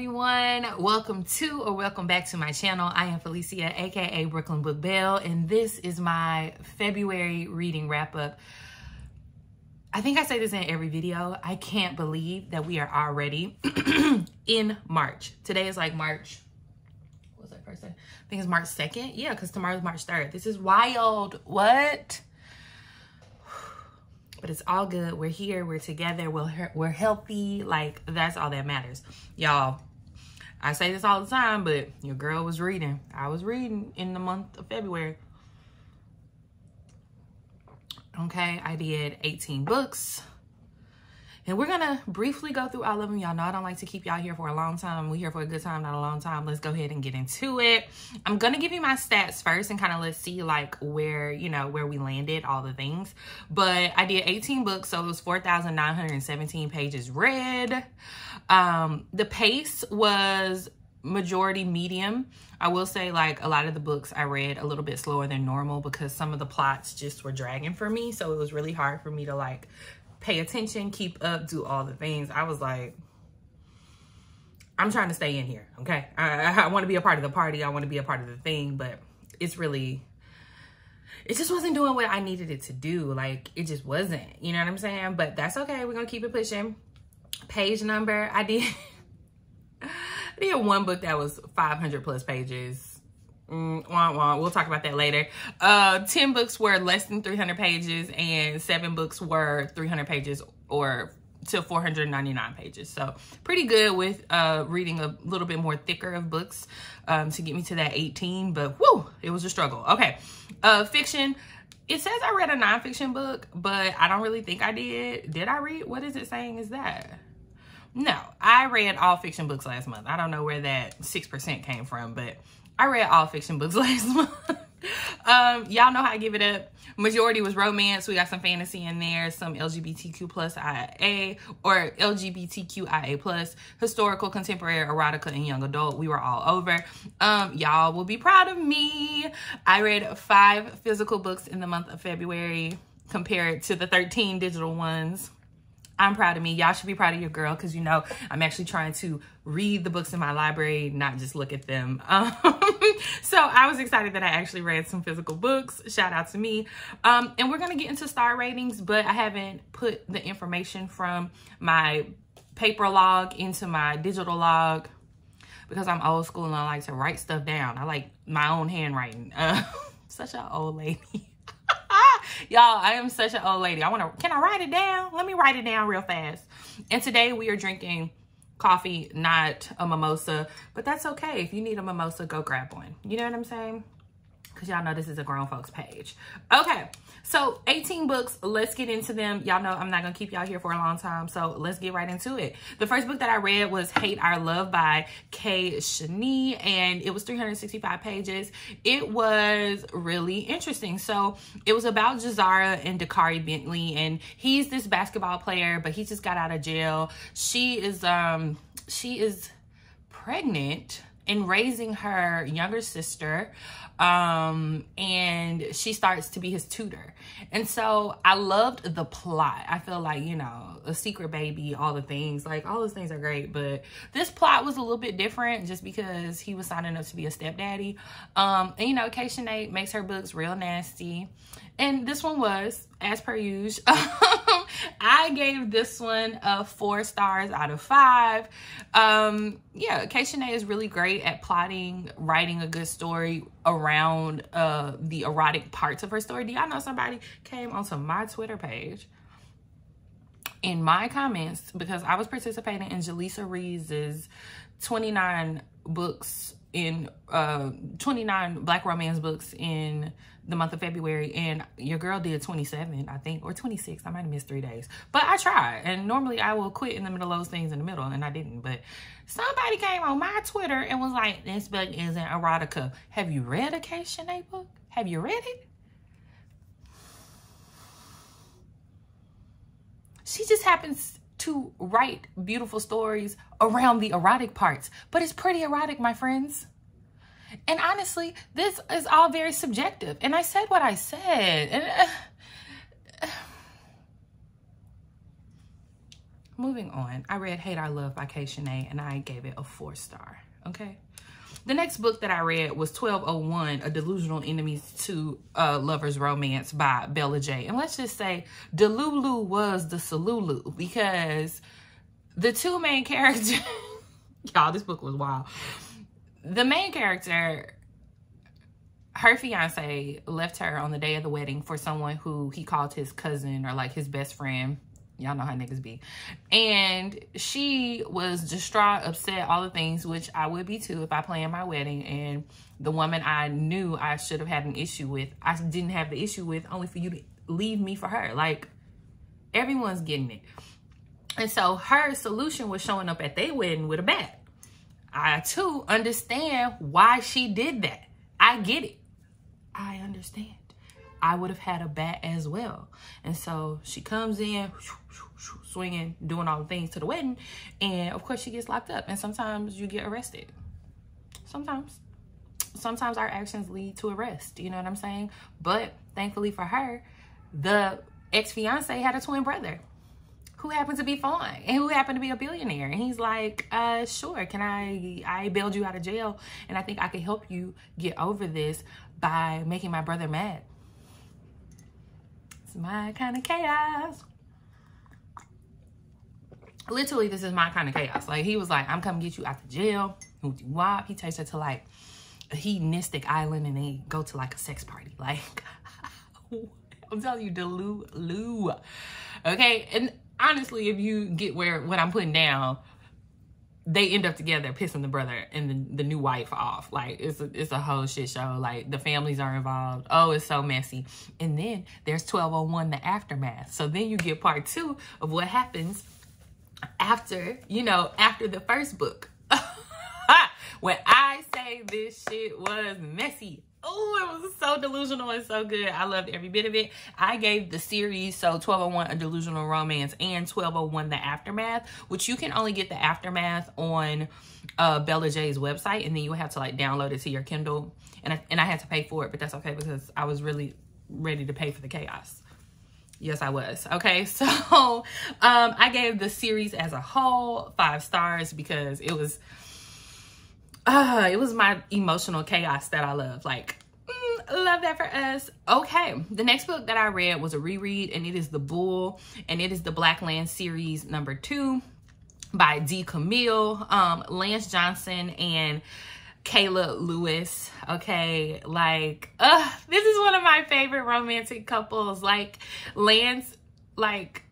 everyone, welcome to or welcome back to my channel. I am Felicia, aka Brooklyn Book Belle, and this is my February reading wrap up. I think I say this in every video. I can't believe that we are already in March. Today is like March, what's that first day? I think it's March 2nd. Yeah, because tomorrow's March 3rd. This is wild. What? But it's all good. We're here. We're together. We're healthy. Like, that's all that matters. Y'all, I say this all the time, but your girl was reading. I was reading in the month of February. Okay, I did 18 books. And we're going to briefly go through all of them. Y'all know I don't like to keep y'all here for a long time. We're here for a good time, not a long time. Let's go ahead and get into it. I'm going to give you my stats first and kind of let's see like where, you know, where we landed, all the things. But I did 18 books, so it was 4,917 pages read. The pace was majority medium. I will say like a lot of the books I read a little bit slower than normal because some of the plots just were dragging for me. So it was really hard for me to like pay attention, keep up, do all the things. I was like, I'm trying to stay in here, okay? I want to be a part of the party. I want to be a part of the thing, but it's really, it just wasn't doing what I needed it to do. Like, it just wasn't, you know what I'm saying? But that's okay. We're going to keep it pushing. Page number, I did one book that was 500 plus pages. We'll talk about that later. 10 books were less than 300 pages and 7 books were 300 pages or to 499 pages. So pretty good with reading a little bit more thicker of books to get me to that 18, but whoo, it was a struggle. Okay, fiction. It says I read a nonfiction book, but I don't really think I did. Did I read? What is it saying is that? No, I read all fiction books last month. I don't know where that 6% came from, but I read all fiction books last month. Y'all know how I give it up. Majority was romance. We got some fantasy in there, some LGBTQ plus IA or LGBTQIA plus, historical, contemporary, erotica, and young adult. We were all over. Y'all will be proud of me. I read 5 physical books in the month of February compared to the 13 digital ones. I'm proud of me. Y'all should be proud of your girl because, you know, I'm actually trying to read the books in my library, not just look at them. So I was excited that I actually read some physical books. Shout out to me. And we're going to get into star ratings, but I haven't put the information from my paper log into my digital log because I'm old school and I like to write stuff down. I like my own handwriting. Such an old lady. Y'all, I am such an old lady. Can I write it down? Let me write it down real fast. And today we are drinking coffee, not a mimosa, but that's okay. If you need a mimosa, go grab one. You know what I'm saying? Because y'all know this is a grown folks page. Okay, so 18 books. Let's get into them. Y'all know I'm not going to keep y'all here for a long time, so let's get right into it. The first book that I read was Hate Our Love by Shanee, and it was 365 pages. It was really interesting. So it was about Yahrah and Takara Bentley, and he's this basketball player, but he just got out of jail. She is pregnant and raising her younger sister, and she starts to be his tutor. And so I loved the plot. I feel like, you know, a secret baby, all the things, like all those things are great, but this plot was a little bit different just because he was signing up to be a stepdaddy. And you know, Shanee makes her books real nasty, and this one was, as per usual. I gave this one 4 stars out of 5. Yeah, Shanee is really great at plotting, writing a good story around the erotic parts of her story. Do y'all know somebody came onto my Twitter page in my comments because I was participating in Jaleesa Reese's 29 books in 29 Black romance books in the month of February, and your girl did 27, I think, or 26. I might have missed 3 days, but I tried. And normally I will quit in the middle of those things in the middle, and I didn't. But somebody came on my Twitter and was like, this book isn't erotica. Have you read a Shanee book? Have you read it? She just happens to write beautiful stories around the erotic parts, but it's pretty erotic, my friends. And honestly, this is all very subjective. And I said what I said. And moving on. I read Hate Our Love by Shanee, and I gave it a 4-star. Okay. The next book that I read was 1201, A Delusional Enemies to Lovers Romance by Bella J. And let's just say Delulu was the Salulu, because the two main characters, y'all, this book was wild. The main character, her fiance left her on the day of the wedding for someone who he called his cousin or like his best friend. Y'all know how niggas be. And she was distraught, upset, all the things, which I would be too if I planned my wedding. And the woman I knew I should have had an issue with, I didn't have the issue with, only for you to leave me for her. Like, everyone's getting it. And so her solution was showing up at their wedding with a bat. I too understand why she did that. I get it. I understand. I would have had a bat as well. And so she comes in, swinging, doing all the things to the wedding. And of course she gets locked up. And sometimes you get arrested. Sometimes our actions lead to arrest. You know what I'm saying? But thankfully for her, the ex-fiance had a twin brother who happened to be fine and who happened to be a billionaire. And he's like, sure, can I bailed you out of jail, and I think I can help you get over this by making my brother mad. It's my kind of chaos. Literally, this is my kind of chaos. Like, he was like, I'm coming to get you out the jail. He takes her to like a hedonistic island and they go to like a sex party. Like, I'm telling you, Delulu. Okay, and honestly, if you get what I'm putting down, they end up together pissing the brother and the new wife off. Like, it's a whole shit show. Like, the families are involved. Oh, it's so messy. And then there's 1201, the aftermath. So then you get part 2 of what happens after, after the first book. When I say this shit was messy. Oh, it was so delusional and so good. I loved every bit of it. I gave the series, so 1201, A Delusional Romance, and 1201, The Aftermath, which you can only get the Aftermath on Bella J's website, and then you will have to like download it to your Kindle. And I had to pay for it, but that's okay because I was really ready to pay for the chaos. Yes, I was. Okay, so I gave the series as a whole 5 stars because it was my emotional chaos that I love. Like, love that for us. Okay, the next book that I read was a reread, and it is The Bull, and it is the Blackland series number 2 by Camille, Lance Johnson, and Kayla Lewis. Okay, like, this is one of my favorite romantic couples. Like, Lance, like,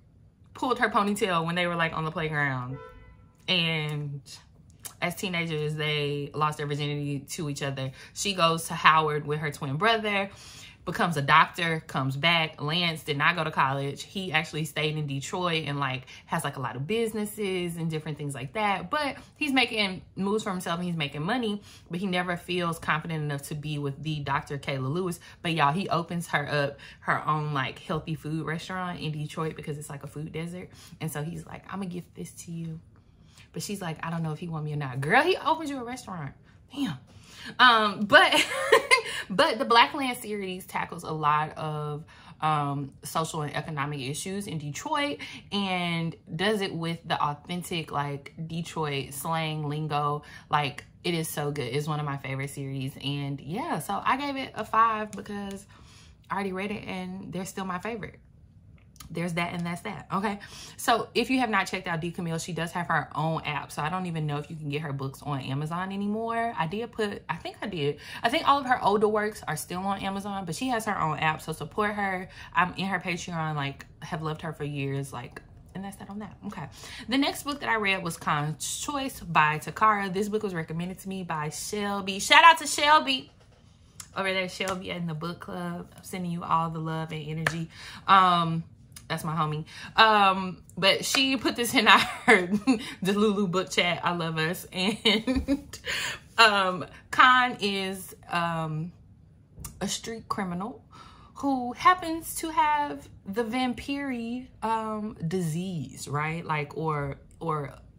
pulled her ponytail when they were, like, on the playground, and as teenagers, they lost their virginity to each other. She goes to Howard with her twin brother, becomes a doctor, comes back. Lance did not go to college. He actually stayed in Detroit and like has like a lot of businesses and different things like that. But he's making moves for himself and he's making money, but he never feels confident enough to be with the Dr. Kayla Lewis. But y'all, he opens her up her own like healthy food restaurant in Detroit because it's like a food desert. And so he's like, I'm gonna gift this to you. But she's like, I don't know if he want me or not. Girl, he opens you a restaurant. Damn. But the Blackland series tackles a lot of social and economic issues in Detroit and does it with the authentic like Detroit slang lingo. Like, it is so good. It's one of my favorite series. And yeah, so I gave it a 5 because I already read it and they're still my favorite. There's that and that's that. Okay, so if you have not checked out Camille, she does have her own app, so I don't even know if you can get her books on Amazon anymore. I think all of her older works are still on Amazon, but she has her own app, so support her. I'm in her Patreon, like, have loved her for years, like, and that's that on that. Okay, the next book that I read was Con's Choice by Takara. This book was recommended to me by Shelby. Shout out to Shelby over there, Shelby in the book club. I'm sending you all the love and energy. That's my homie. But she put this in our Delulu book chat. I love us. And Con is a street criminal who happens to have the vampire disease, right? Like, or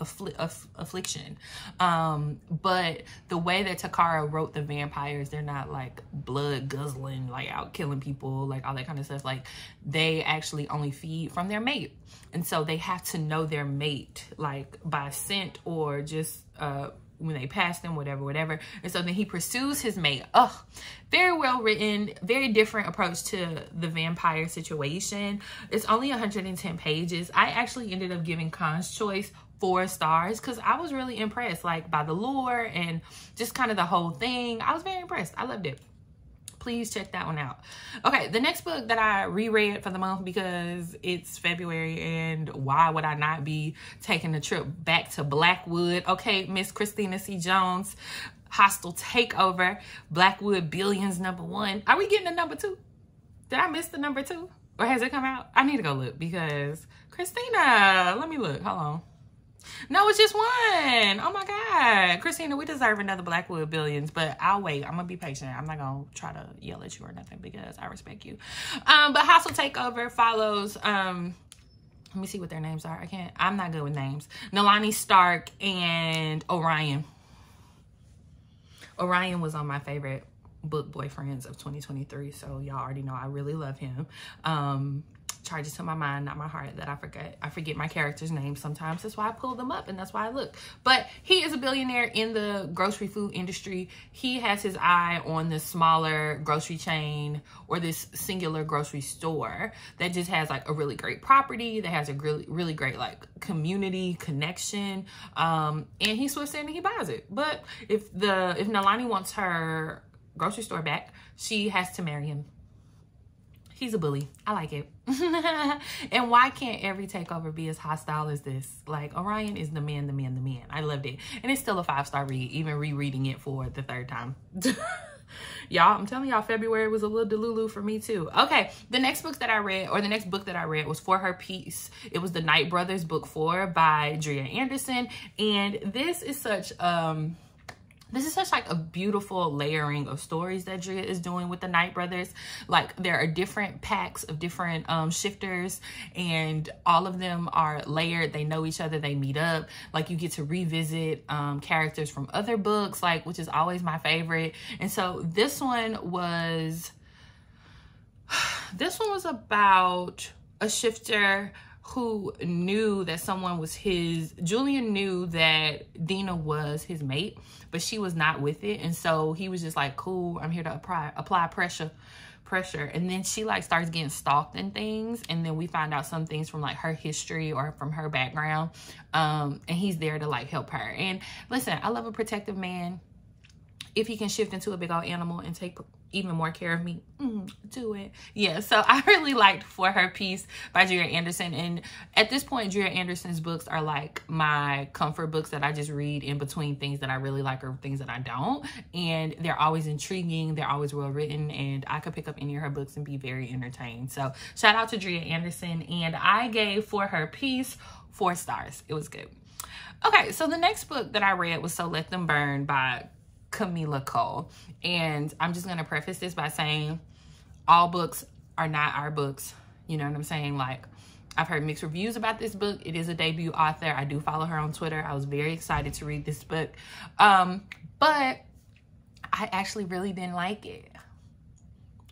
affliction. But the way that Takara wrote the vampires, they're not like blood guzzling, like out killing people, like all that kind of stuff. Like they actually only feed from their mate. And so they have to know their mate, like by scent or just when they pass them, whatever. And so then he pursues his mate. Oh, very well written, very different approach to the vampire situation. It's only 110 pages. I actually ended up giving Khan's Choice 4 stars because I was really impressed, like by the lore and just kind of the whole thing. I was very impressed. I loved it. Please check that one out. Okay, the next book that I reread for the month because it's February and why would I not be taking a trip back to Blackwood? Okay, Miss Christina C. Jones, Hostile Takeover, Blackwood Billions #1. Are we getting a #2? Did I miss the #2? Or has it come out? I need to go look because Christina, let me look. Hold on. No, it's just one. Oh my God. Christina, we deserve another Blackwood Billions, but I'll wait. I'm going to be patient. I'm not going to try to yell at you or nothing because I respect you. But Hostile Takeover follows, let me see what their names are. I'm not good with names. Nalani Stark and Orion. Orion was on my favorite book boyfriends of 2023. So y'all already know I really love him. Charges to my mind, not my heart, that I forget my character's name sometimes. That's why I pull them up and that's why I look. But he is a billionaire in the grocery food industry. He has his eye on this smaller grocery chain or this singular grocery store that just has like a really great property, that has a really great like community connection. And he swoops in and he buys it. But if Nalani wants her grocery store back, she has to marry him. He's a bully. I like it. And why can't every takeover be as hostile as this? Like, Orion is the man. I loved it. And it's still a 5-star read, even rereading it for the 3rd time. Y'all, I'm telling y'all, February was a little delulu for me too. Okay, the next book that I read was For Her Peace. It was the Night Brothers book 4 by Dria Andersen. And this is such like a beautiful layering of stories that Dria is doing with the Night Brothers. Like there are different packs of different shifters and all of them are layered. They know each other, they meet up. Like you get to revisit characters from other books, like, which is always my favorite. And so this one was about a shifter who knew that someone was Julian knew that Dina was his mate, but she was not with it. And so he was just like, cool, I'm here to apply pressure. And then she like starts getting stalked and things. And then we find out some things from like her history or from her background. And he's there to like help her. And listen, I love a protective man. If he can shift into a big old animal and take even more care of me, do it. Yeah, so I really liked For Her Peace by Dria Andersen. And at this point, Dria Andersen's books are like my comfort books that I just read in between things that I really like or things that I don't. And they're always intriguing. They're always well written. And I could pick up any of her books and be very entertained. So shout out to Dria Andersen. And I gave For Her Peace 4 stars. It was good. Okay, so the next book that I read was So Let Them Burn by Kamilah Cole. And I'm just going to preface this by saying all books are not our books. You know what I'm saying? Like, I've heard mixed reviews about this book. It is a debut author. I do follow her on Twitter. I was very excited to read this book. But I actually really didn't like it.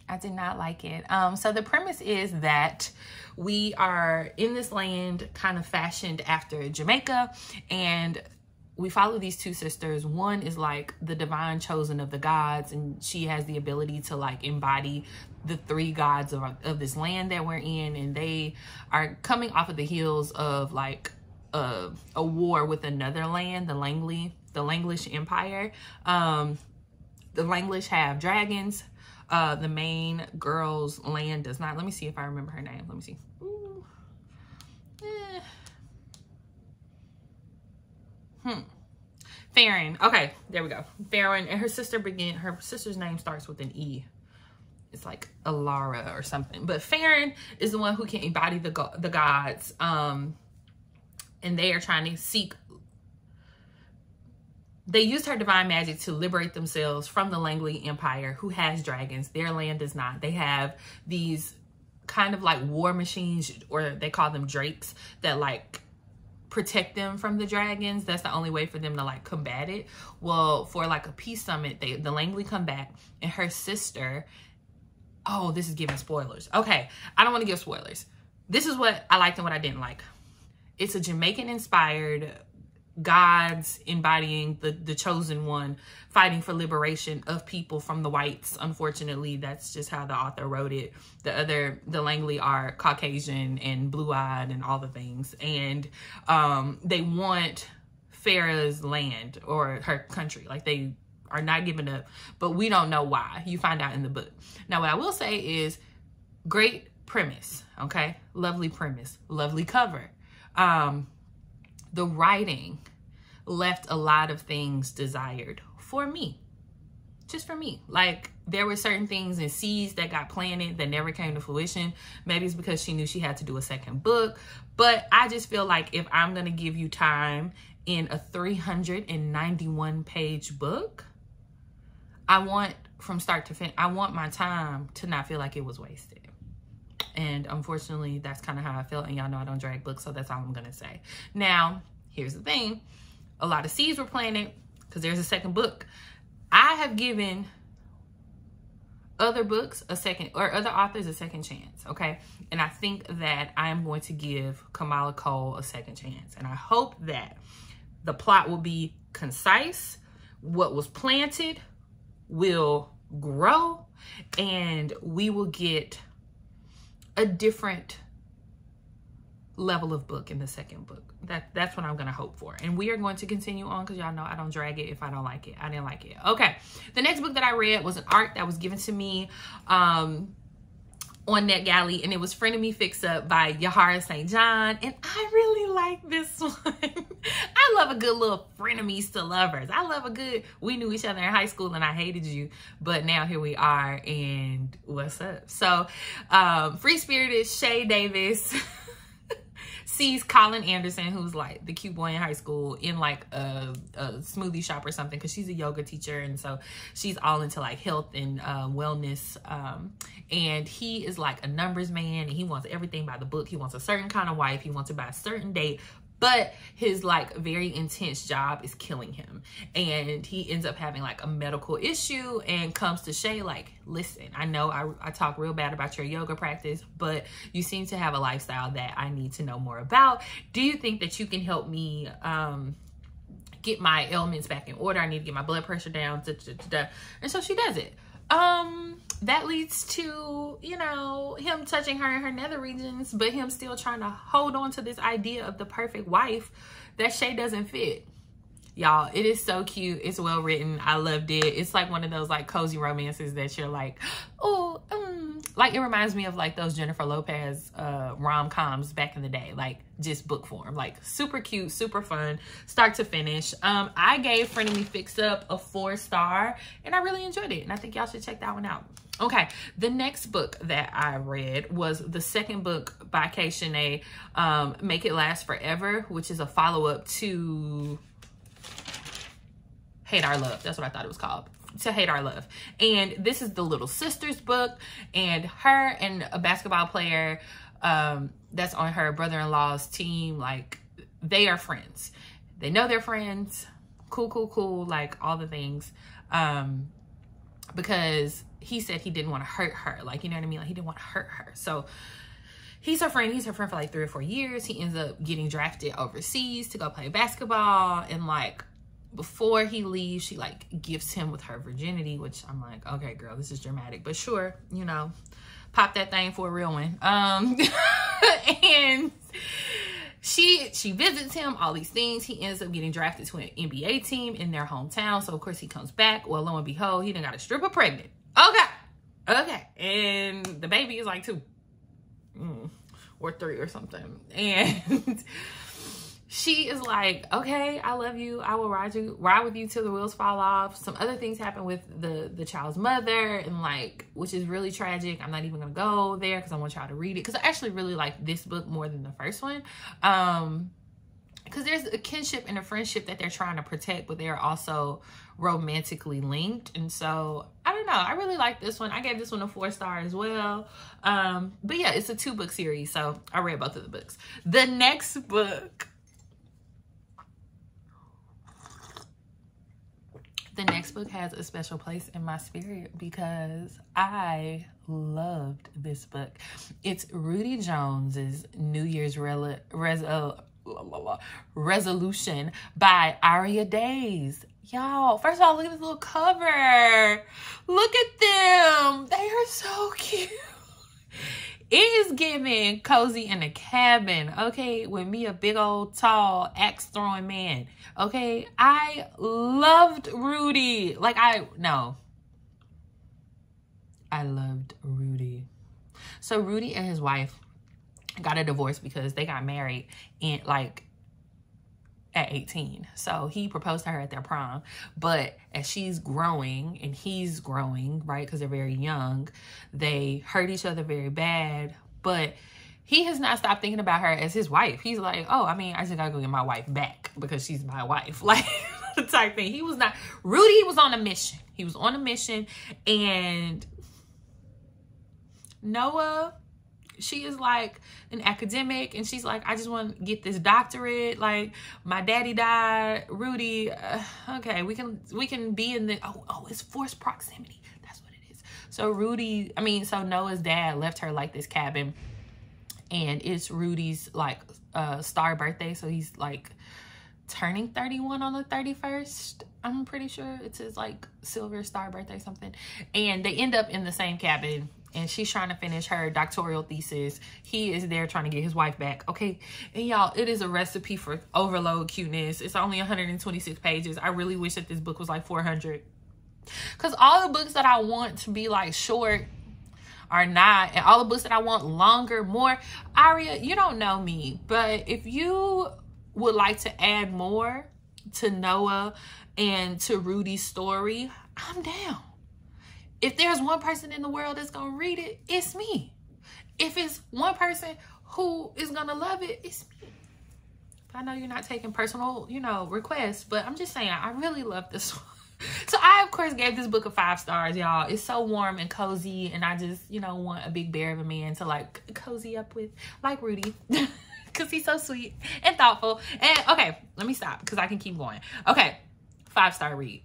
I did not like it. So the premise is that we are in this land kind of fashioned after Jamaica, and we follow these 2 sisters. One is like the divine chosen of the gods, and she has the ability to like embody the 3 gods of this land that we're in. And they are coming off of the heels of like a war with another land, the Langlish Empire. The Langlish have dragons. The main girl's land does not. Let me see if I remember her name. Let me see. Farron. Okay, there we go. Farron and her sister's name starts with an E. It's like Alara or something. But Farron is the one who can embody the gods. And they are trying to seek. They used her divine magic to liberate themselves from the Langley Empire, who has dragons. Their land does not. They have these kind of like war machines, or they call them drakes, that like protect them from the dragons. That's the only way for them to like combat it. Well, for like a peace summit, the Langley come back, and her sister, oh, this is giving spoilers. Okay, I don't want to give spoilers. This is what I liked and what I didn't like. It's a Jamaican inspired gods embodying the chosen one, fighting for liberation of people from the whites. Unfortunately, that's just how the author wrote it. The Langley are Caucasian and blue-eyed and all the things, and they want Farrah's land or her country. Like, they are not giving up, but we don't know why. You find out in the book. Now, what I will say is, great premise, okay? Lovely premise, lovely cover. The writing left a lot of things desired for me. Just for me. Like, there were certain things and seeds that got planted that never came to fruition. Maybe it's because she knew she had to do a second book. But I just feel like if I'm going to give you time in a 391 page book, I want, from start to finish, I want my time to not feel like it was wasted. And unfortunately, that's kind of how I felt. And y'all know I don't drag books, so that's all I'm going to say. Now, here's the thing. A lot of seeds were planted because there's a second book. I have given other books a second, or other authors a second chance, okay? And I think that I'm going to give Kamilah Cole a second chance. And I hope that the plot will be concise. What was planted will grow, and we will get a different level of book in the second book. That's what I'm gonna hope for. And we are going to continue on because y'all know I don't drag it if I don't like it. I didn't like it. Okay, the next book that I read was an art that was given to me on NetGalley, and it was Frenemy Fix Up by Yahrah St. John, and I really like this one. I love a good little frenemies to lovers. I love a good, we knew each other in high school and I hated you, but now here we are, and what's up? So free-spirited Shay Davis sees Colin Andersen, who's like the cute boy in high school, in like a smoothie shop or something, because she's a yoga teacher, and so she's all into like health and wellness, and he is like a numbers man, and he wants everything by the book. He wants a certain kind of wife, he wants it by a certain date, but his like very intense job is killing him, and he ends up having like a medical issue and comes to Shay like, listen, I know I talk real bad about your yoga practice, but you seem to have a lifestyle that I need to know more about. Do you think that you can help me get my ailments back in order? I need to get my blood pressure down. And so she does it. That leads to, you know, him touching her in her nether regions, but him still trying to hold on to this idea of the perfect wife that Shay doesn't fit. Y'all, it is so cute. It's well written. I loved it. It's like one of those like cozy romances that you're like, oh, like it reminds me of like those Jennifer Lopez rom-coms back in the day, like just book form, like super cute, super fun, start to finish. I gave Frenemy Fix Up a 4-star, and I really enjoyed it, and I think y'all should check that one out. Okay, the next book that I read was the second book by Shanee, Make It Last Forever, which is a follow-up to Hate Our Love. That's what I thought it was called. To Hate Our Love. And this is the little sister's book, and her and a basketball player that's on her brother-in-law's team, like they are friends. They know they're friends. Cool, like all the things. Because he said he didn't want to hurt her. Like, you know what I mean? Like he didn't want to hurt her. So he's her friend. He's her friend for like 3 or 4 years. He ends up getting drafted overseas to go play basketball, and like before he leaves, she like gifts him with her virginity, which I'm like, okay, girl, this is dramatic, but sure, you know, pop that thing for a real one. And she visits him, all these things. He ends up getting drafted to an NBA team in their hometown. So of course he comes back. Well, lo and behold, he done got a stripper pregnant. Okay. And the baby is like 2 or 3 or something. And she is like, okay, I love you. I will ride with you till the wheels fall off. Some other things happen with the child's mother, and like, which is really tragic. I'm not even gonna go there because I want y'all to read it, because I actually really like this book more than the first one. Because there's a kinship and a friendship that they're trying to protect, but they're also romantically linked. And so I don't know, I really like this one. I gave this one a 4-star as well. But yeah, it's a 2-book series, so I read both of the books. The next book next book has a special place in my spirit because I loved this book. It's Rudy Jones's New Year's Resolution by Aria Daze. Y'all, first of all, look at this little cover. Look at them. They are so cute. It is giving cozy in a cabin, okay, with me, a big old tall axe throwing man, okay? I loved Rudy. Like, I loved Rudy. So Rudy and his wife got a divorce because they got married in at 18. So he proposed to her at their prom. But as she's growing and he's growing, right, because they're very young, they hurt each other very bad. But he has not stopped thinking about her as his wife. He's like, oh, I mean, I just gotta go get my wife back because she's my wife. Like, the type thing. Rudy was on a mission. He was on a mission. And Noah, she is like an academic, and she's like, I just want to get this doctorate. Like, my daddy died. Rudy, okay, we can be in the, it's forced proximity. That's what it is. So Noah's dad left her like this cabin, and it's Rudy's like star birthday. So he's like turning 31 on the 31st. I'm pretty sure it's his like silver star birthday, something. And they end up in the same cabin. And she's trying to finish her doctoral thesis. He is there trying to get his wife back. Okay. And y'all, it is a recipe for overload cuteness. It's only 126 pages. I really wish that this book was like 400. Because all the books that I want to be like short are not. And all the books that I want longer, more. Aria, you don't know me. But if you would like to add more to Noah and to Rudy's story, I'm down. If there's one person in the world that's going to read it, it's me. If it's one person who is going to love it, it's me. I know you're not taking personal, requests, but I'm just saying, I really love this one. So I, of course, gave this book a 5 stars, y'all. It's so warm and cozy, and I just, want a big bear of a man to, like, cozy up with, like Rudy. Because he's so sweet and thoughtful. And, okay, let me stop because I can keep going. Okay, 5-star read.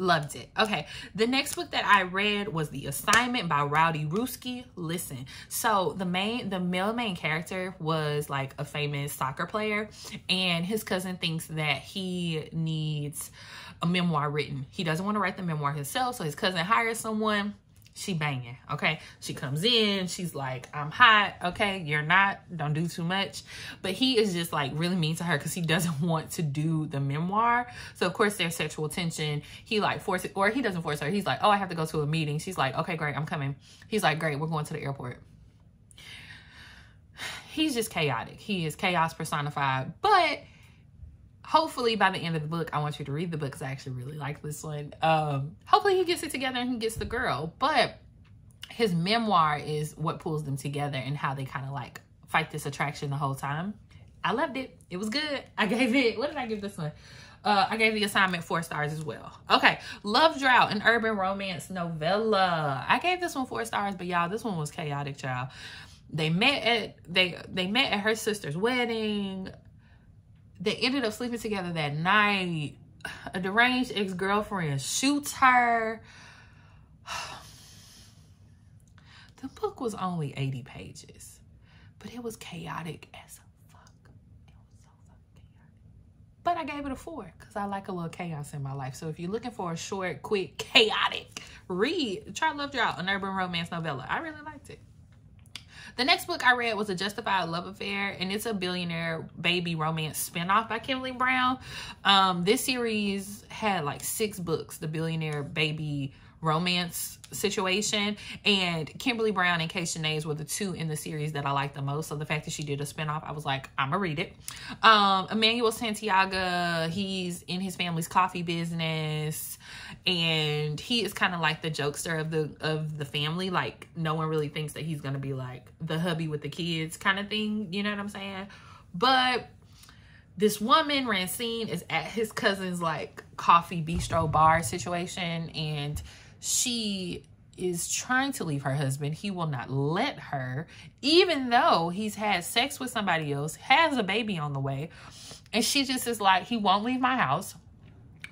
Loved it. Okay, the next book that I read was The Assignment by Rowdy Roosky. Listen, so the male main character was like a famous soccer player, and his cousin thinks that he needs a memoir written. He doesn't want to write the memoir himself, so his cousin hires someone. She banging, okay? She comes in, she's like, I'm hot, okay? You're not, don't do too much. But he is just like really mean to her because he doesn't want to do the memoir. So of course there's sexual tension. He like forces, or he doesn't force her. He's like, oh, I have to go to a meeting. She's like, okay, great, I'm coming. He's like, great, we're going to the airport. He's just chaotic. He is chaos personified. But hopefully by the end of the book, I want you to read the book because I actually really like this one. Hopefully he gets it together and he gets the girl. But his memoir is what pulls them together and how they kind of like fight this attraction the whole time. I loved it. It was good. I gave it, what did I give this one? I gave The Assignment 4 stars as well. Okay, Love Drought, an urban romance novella. I gave this one 4 stars, but y'all, this one was chaotic, child. They met at her sister's wedding. They ended up sleeping together that night. A deranged ex-girlfriend shoots her. The book was only 80 pages, but it was chaotic as fuck. It was so fucking chaotic. But I gave it a 4 because I like a little chaos in my life. So if you're looking for a short, quick, chaotic read, try Love Drought, an urban romance novella. I really liked it. The next book I read was A Justified Love Affair, and it's a Billionaire baby romance spinoff by Kimberly Brown. This series had like 6 books, the Billionaire baby romance situation, and Kimberly Brown and Shanee were the 2 in the series that I liked the most. So the fact that she did a spinoff, I was like, I'm gonna read it. Emmanuel Santiago, he's in his family's coffee business, and he is kind of like the jokester of the family. Like, no one really thinks that he's gonna be like the hubby with the kids kind of thing, you know what I'm saying? But this woman, Francine, is at his cousin's like coffee bistro bar situation, and she is trying to leave her husband. He will not let her, even though he's had sex with somebody else, has a baby on the way. And she just is like, he won't leave my house.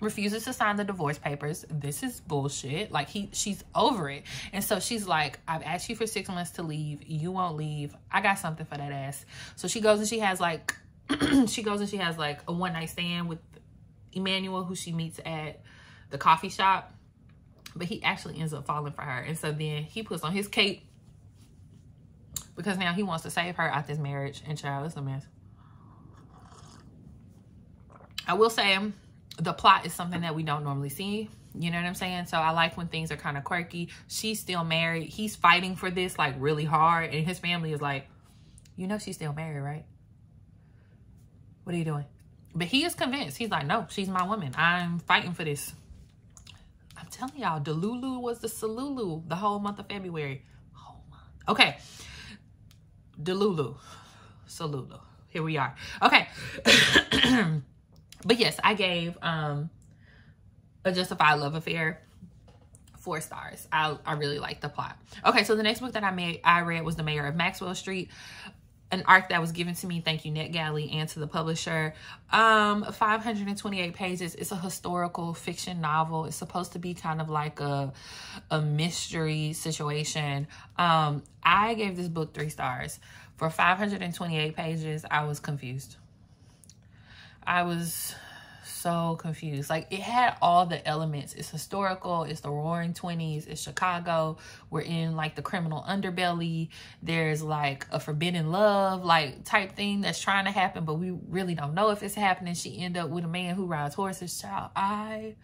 refuses to sign the divorce papers. This is bullshit. Like, she's over it. And so she's like, I've asked you for 6 months to leave. You won't leave. I got something for that ass. So she goes and she has like, a one-night stand with Emmanuel, who she meets at the coffee shop. But he actually ends up falling for her. And so then he puts on his cape because now he wants to save her out this marriage. And child, it's a mess. I will say, the plot is something that we don't normally see. You know what I'm saying? So I like when things are kind of quirky. She's still married. He's fighting for this like really hard. And his family is like, you know she's still married, right? What are you doing? But he is convinced. He's like, no, she's my woman. I'm fighting for this. I'm telling y'all, Delulu was the Salulu the whole month of February. Oh my. Okay. Delulu. Salulu. Here we are. Okay. But yes, I gave A Justified Love Affair 4 stars. I really liked the plot. Okay, so the next book that I read was The Mayor of Maxwell Street, an arc that was given to me, thank you NetGalley, and to the publisher. 528 pages. It's a historical fiction novel. It's supposed to be kind of like a mystery situation. I gave this book 3 stars. For 528 pages, I was confused. I was so confused. Like, it had all the elements. It's historical. It's the Roaring 20s. It's Chicago. We're in like the criminal underbelly. There's like a forbidden love like type thing that's trying to happen, but we really don't know if it's happening. She ended up with a man who rides horses. Child, I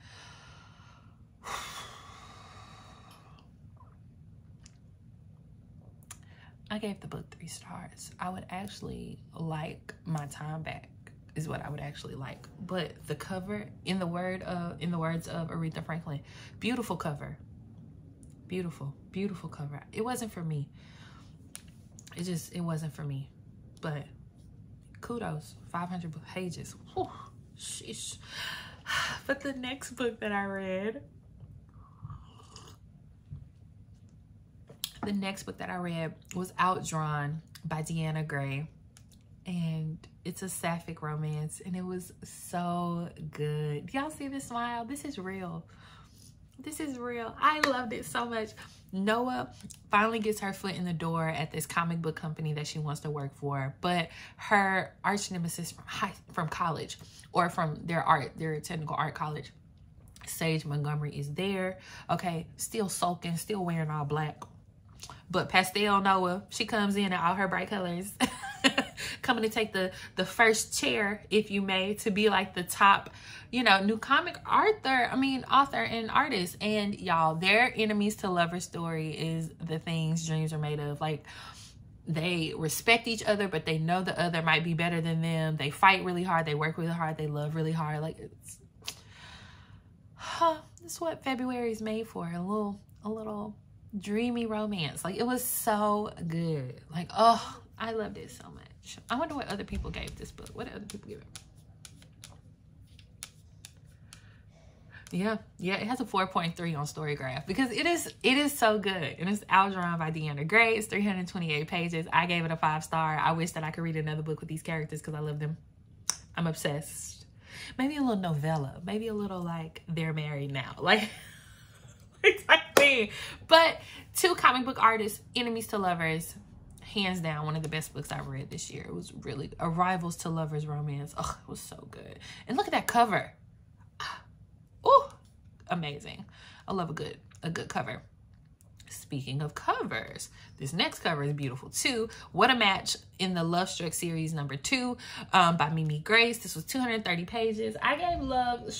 gave the book 3 stars. I would actually like my time back, is what I would actually like. But the cover, in the words of Aretha Franklin, beautiful cover. Beautiful, beautiful cover. It wasn't for me. It wasn't for me. But kudos, 500 pages. Whew, sheesh. But the next book that I read, was Outdrawn by Deanna Gray. And it's a sapphic romance, and it was so good. Y'all see this smile? This is real. This is real. I loved it so much. Noah finally gets her foot in the door at this comic book company that she wants to work for, but her arch nemesis from college, or from their technical art college, Sage Montgomery, is there. Okay, still sulking, still wearing all black. But Pastel Noah, she comes in all her bright colors. Coming to take the first chair, if you may, to be like the top, you know, new comic author and artist. And y'all, their enemies to lovers story is the things dreams are made of. Like, they respect each other, but they know the other might be better than them. They fight really hard. They work really hard. They love really hard. Like, it's what February is made for. A little dreamy romance. Like, it was so good. Like, oh, I loved it so much. I wonder what other people gave this book. What did other people give it? Yeah, it has a 4.3 on Storygraph because it is so good. And it's Outdrawn by Deanna Gray. It's 328 pages. I gave it a 5 star. I wish that I could read another book with these characters because I love them. I'm obsessed. Maybe a little novella. Maybe a little like They're Married Now. Like type thing. But 2 comic book artists, enemies to lovers. Hands down, one of the best books I've read this year. It was really a rivals to lovers romance. Oh, it was so good. And look at that cover. Oh, amazing. I love a good cover. Speaking of covers, this next cover is beautiful too. What a Match in the Love Struck series number 2 by Mimi Grace. This was 230 pages. I gave in the Love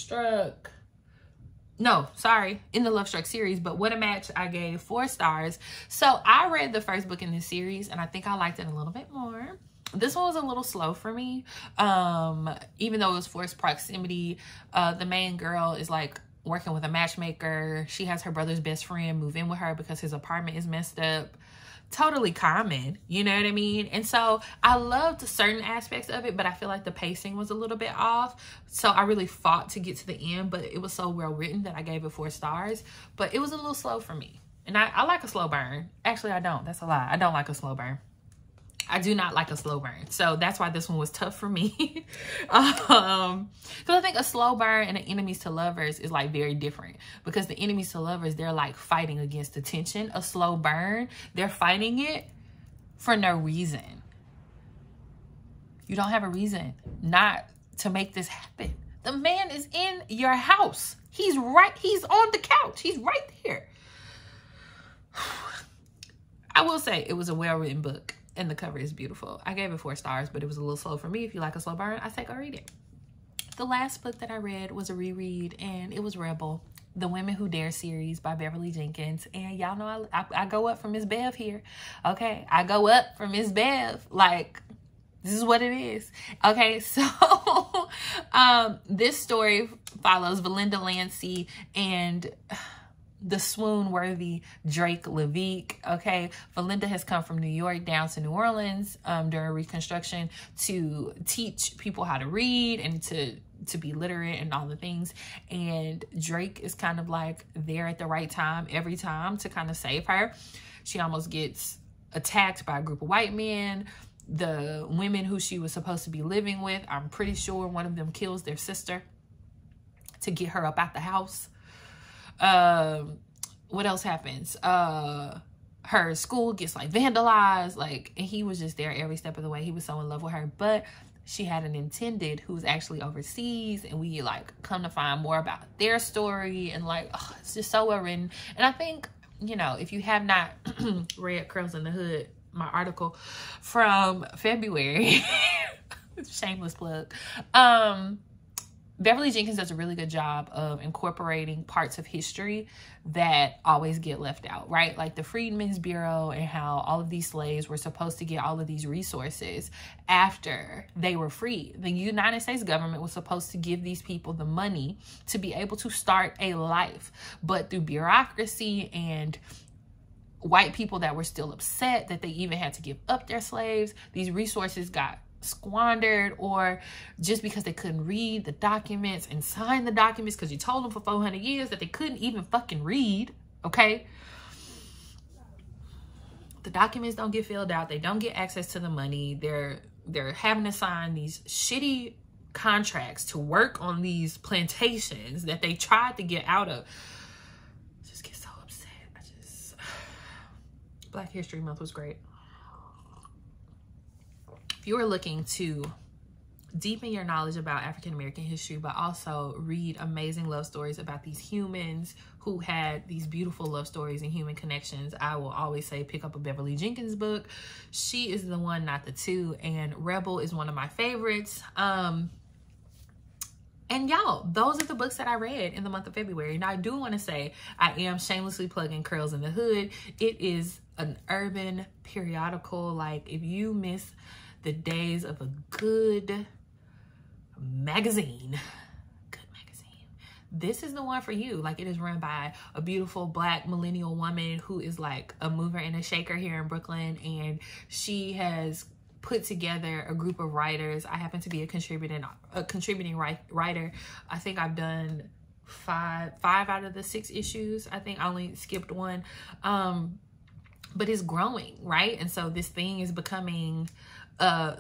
Struck series, but What a Match I gave 4 stars. So I read the first book in this series and I think I liked it a little bit more. This one was a little slow for me. Even though it was forced proximity, the main girl is like working with a matchmaker. She has her brother's best friend move in with her because his apartment is messed up. Totally common, you know what I mean? And so I loved certain aspects of it, but I feel like the pacing was a little bit off. So I really fought to get to the end, but it was so well written that I gave it 4 stars. But it was a little slow for me. And I like a slow burn. Actually, I don't. That's a lie. I don't like a slow burn. I do not like a slow burn. So that's why this one was tough for me. Because I think a slow burn and an enemies to lovers is like very different. Because the enemies to lovers, they're like fighting against the tension. A slow burn, they're fighting it for no reason. You don't have a reason not to make this happen. The man is in your house. He's on the couch. He's right there. I will say it was a well-written book and the cover is beautiful. I gave it 4 stars, but it was a little slow for me. If you like a slow burn, I say go read it. The last book that I read was a reread, and it was Rebel, the Women Who Dare series by Beveryly Jenkins. And y'all know I go up for Miss Bev here. Okay, I go up for Miss Bev. Like, this is what it is. Okay, so this story follows Valinda Lancey and the swoon-worthy Drake Levique. Okay, Valinda has come from New York down to New Orleans during Reconstruction to teach people how to read and to be literate and all the things. And Drake is kind of like there at the right time every time to kind of save her. She almost gets attacked by a group of white men. The women who she was supposed to be living with, I'm pretty sure one of them kills their sister to get her up out the house. What else happens? Her school gets like vandalized, like, and he was just there every step of the way. He was so in love with her, but she had an intended who was actually overseas, and we like come to find more about their story, and like, oh, it's just so well written. And I think, you know, if you have not read Curls in the Hood, my article from February, shameless plug, Beveryly Jenkins does a really good job of incorporating parts of history that always get left out, right? Like the Freedmen's Bureau and how all of these slaves were supposed to get all of these resources after they were free. The United States government was supposed to give these people the money to be able to start a life. But through bureaucracy and white people that were still upset that they even had to give up their slaves, these resources got squandered, or just because they couldn't read the documents and sign the documents because you told them for 400 years that they couldn't even fucking read. Okay, the documents don't get filled out, they don't get access to the money, they're having to sign these shitty contracts to work on these plantations that they tried to get out of. I just get so upset. Black History Month was great. If you are looking to deepen your knowledge about African-American history, but also read amazing love stories about these humans who had these beautiful love stories and human connections, I will always say pick up a Beveryly Jenkins book. She is the one, not the two, and Rebel is one of my favorites. And y'all, those are the books that I read in the month of February. Now, I do want to say I am shamelessly plugging Curls in the Hood. It is an urban periodical. Like, if you miss the days of a good magazine, this is the one for you. Like, it is run by a beautiful Black millennial woman who is like a mover and a shaker here in Brooklyn, and she has put together a group of writers. I happen to be a contributing writer. I think I've done five out of the 6 issues. I think I only skipped one, but it's growing, right? And so this thing is becoming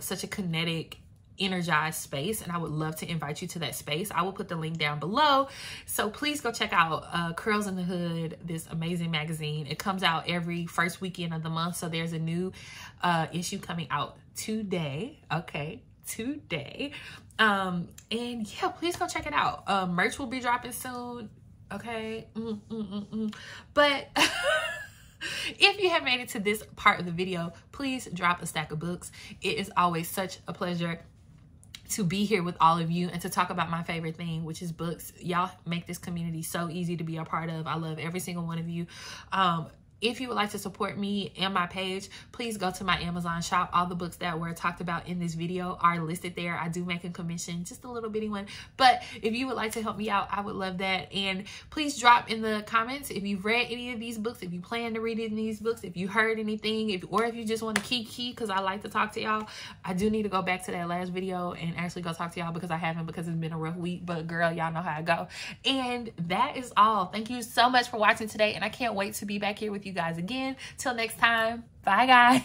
such a kinetic, energized space, and I would love to invite you to that space. I will put the link down below, so please go check out Curls in the Hood, this amazing magazine. It comes out every first weekend of the month, so there's a new issue coming out today. Okay, today. And yeah, please go check it out. Merch will be dropping soon. Okay. But if you have made it to this part of the video, please drop a stack of books. It is always such a pleasure to be here with all of you and to talk about my favorite thing, which is books. Y'all make this community so easy to be a part of. I love every single one of you. If you would like to support me and my page, please go to my Amazon shop. All the books that were talked about in this video are listed there. I do make a commission, just a little bitty one. But if you would like to help me out, I would love that. And please drop in the comments if you've read any of these books, if you plan to read any of these books, if you heard anything, or if you just want to key, because I like to talk to y'all. I do need to go back to that last video and actually go talk to y'all, because I haven't, because it's been a rough week. But girl, y'all know how I go. And that is all. Thank you so much for watching today, and I can't wait to be back here with you you guys again. Till next time. Bye, guys.